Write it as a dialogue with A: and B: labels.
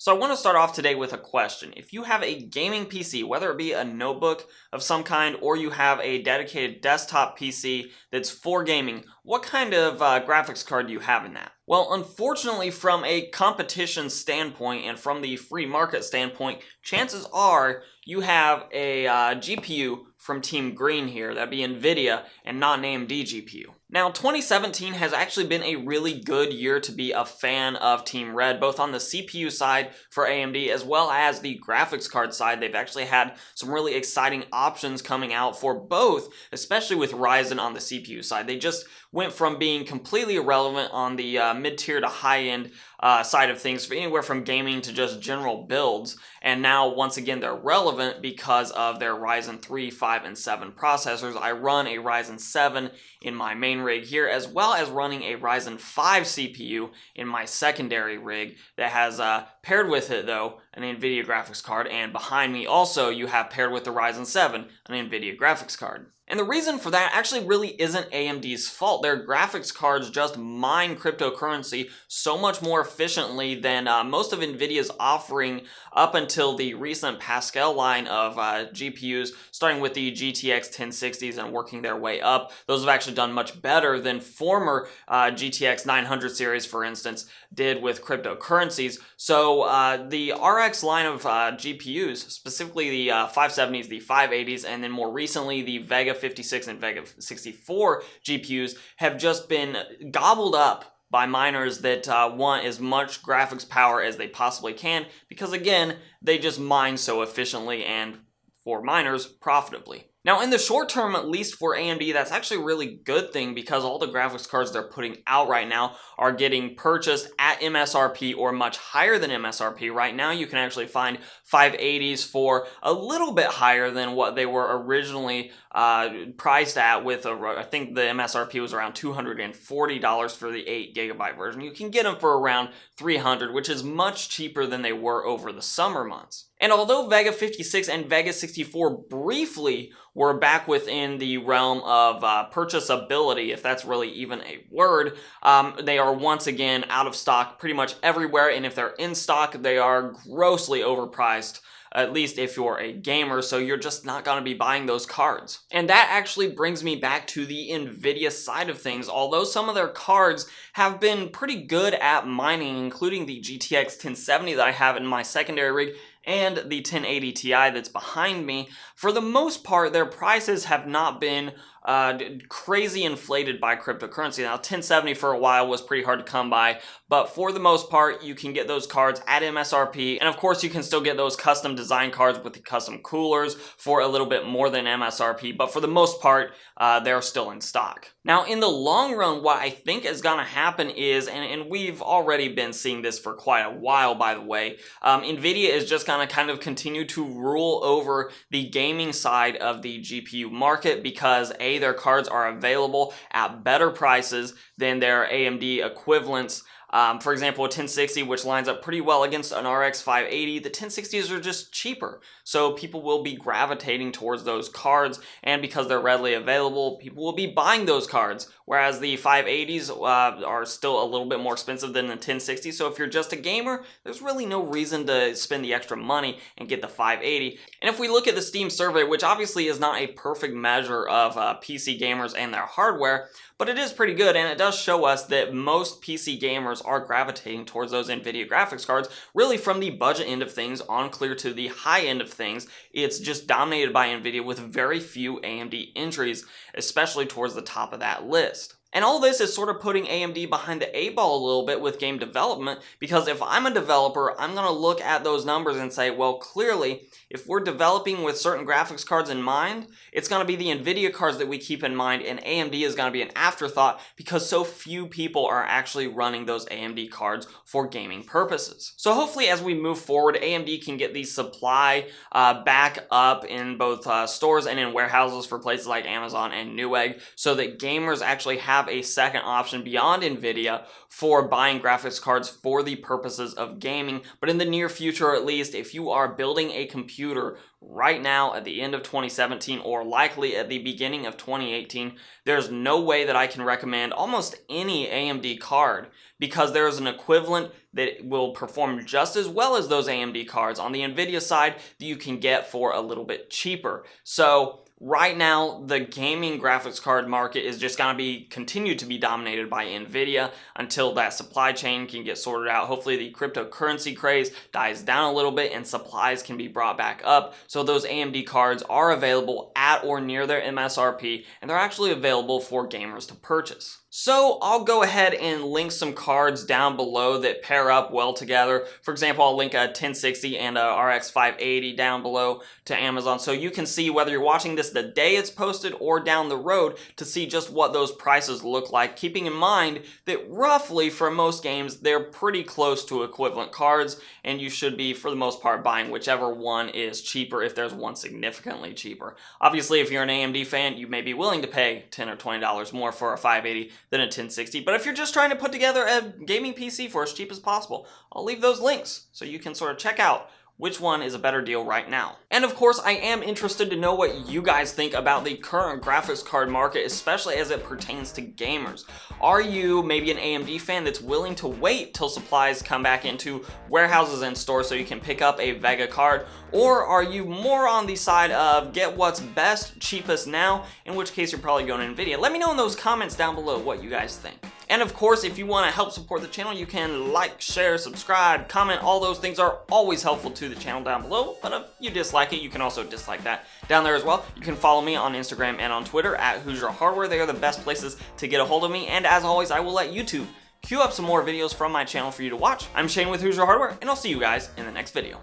A: So I want to start off today with a question. If you have a gaming PC, whether it be a notebook of some kind or you have a dedicated desktop PC that's for gaming, what kind of graphics card do you have in that? Well, unfortunately, from a competition standpoint and from the free market standpoint, chances are you have a GPU from Team Green here, that'd be NVIDIA, and not an AMD GPU. Now, 2017 has actually been a really good year to be a fan of Team Red, both on the CPU side for AMD as well as the graphics card side. They've actually had some really exciting options coming out for both, especially with Ryzen on the CPU side. They just went from being completely irrelevant on the mid-tier to high-end side of things, for anywhere from gaming to just general builds, and now once again they're relevant because of their Ryzen 3, 5, and 7 processors. I run a Ryzen 7 in my main rig here, as well as running a Ryzen 5 CPU in my secondary rig that has paired with it though an NVIDIA graphics card, and behind me also you have paired with the Ryzen 7 an NVIDIA graphics card. And the reason for that actually really isn't AMD's fault. Their graphics cards just mine cryptocurrency so much more efficiently than most of NVIDIA's offering up until the recent Pascal line of GPUs, starting with the GTX 1060s and working their way up. Those have actually done much better than former GTX 900 series, for instance, did with cryptocurrencies. So the RX line of GPUs, specifically the 570s, the 580s, and then more recently the Vega 56 and Vega 64 GPUs have just been gobbled up by miners that want as much graphics power as they possibly can, because again, they just mine so efficiently and for miners profitably. Now, in the short term, at least for AMD, that's actually a really good thing because all the graphics cards they're putting out right now are getting purchased at MSRP or much higher than MSRP. Right now, you can actually find 580s for a little bit higher than what they were originally priced at with, I think the MSRP was around $240 for the 8GB version. You can get them for around $300, which is much cheaper than they were over the summer months. And although Vega 56 and Vega 64 briefly were back within the realm of purchasability, if that's really even a word, they are once again out of stock pretty much everywhere, and if they're in stock, they are grossly overpriced, at least if you're a gamer, so you're just not going to be buying those cards. And that actually brings me back to the NVIDIA side of things. Although some of their cards have been pretty good at mining, including the GTX 1070 that I have in my secondary rig, and the 1080 Ti that's behind me, for the most part, their prices have not been crazy inflated by cryptocurrency. Now, 1070 for a while was pretty hard to come by, but for the most part, you can get those cards at MSRP, and of course, you can still get those custom design cards with the custom coolers for a little bit more than MSRP, but for the most part, they're still in stock. Now, in the long run, what I think is going to happen is, and we've already been seeing this for quite a while, by the way, NVIDIA is just going to kind of continue to rule over the gaming side of the GPU market because A, their cards are available at better prices than their AMD equivalents. For example, a 1060, which lines up pretty well against an RX 580, the 1060s are just cheaper. So people will be gravitating towards those cards, and because they're readily available, people will be buying those cards. Whereas the 580s are still a little bit more expensive than the 1060. So if you're just a gamer, there's really no reason to spend the extra money and get the 580. And if we look at the Steam survey, which obviously is not a perfect measure of PC gamers and their hardware, but it is pretty good, and it does show us that most PC gamers are gravitating towards those NVIDIA graphics cards, really from the budget end of things on clear to the high end of things. It's just dominated by NVIDIA with very few AMD entries, especially towards the top of that list. And all this is sort of putting AMD behind the 8 ball a little bit with game development, because if I'm a developer, I'm going to look at those numbers and say, well, clearly, if we're developing with certain graphics cards in mind, it's going to be the NVIDIA cards that we keep in mind, and AMD is going to be an afterthought because so few people are actually running those AMD cards for gaming purposes. So hopefully as we move forward, AMD can get the supply back up in both stores and in warehouses for places like Amazon and Newegg, so that gamers actually have have a second option beyond NVIDIA for buying graphics cards for the purposes of gaming. But in the near future, at least, if you are building a computer right now at the end of 2017 or likely at the beginning of 2018, there's no way that I can recommend almost any AMD card, because there is an equivalent that will perform just as well as those AMD cards on the NVIDIA side that you can get for a little bit cheaper. So right now, the gaming graphics card market is just going to continue to be dominated by NVIDIA until that supply chain can get sorted out. Hopefully the cryptocurrency craze dies down a little bit and supplies can be brought back up, so those AMD cards are available at or near their MSRP, and they're actually available for gamers to purchase. So I'll go ahead and link some cards down below that pair up well together. For example, I'll link a 1060 and a RX 580 down below to Amazon, so you can see whether you're watching this the day it's posted or down the road to see just what those prices look like, keeping in mind that roughly for most games they're pretty close to equivalent cards, and you should be for the most part buying whichever one is cheaper if there's one significantly cheaper. Obviously, if you're an AMD fan, you may be willing to pay $10 or $20 more for a 580 than a 1060, but if you're just trying to put together a gaming PC for as cheap as possible, I'll leave those links so you can sort of check out which one is a better deal right now. And of course, I am interested to know what you guys think about the current graphics card market, especially as it pertains to gamers. Are you maybe an AMD fan that's willing to wait till supplies come back into warehouses and stores so you can pick up a Vega card? Or are you more on the side of get what's best, cheapest now, in which case you're probably going to NVIDIA? Let me know in those comments down below what you guys think. And of course, if you want to help support the channel, you can like, share, subscribe, comment. All those things are always helpful to the channel down below. But if you dislike it, you can also dislike that down there as well. You can follow me on Instagram and on Twitter at Hoosier Hardware. They are the best places to get a hold of me. And as always, I will let YouTube queue up some more videos from my channel for you to watch. I'm Shane with Hoosier Hardware, and I'll see you guys in the next video.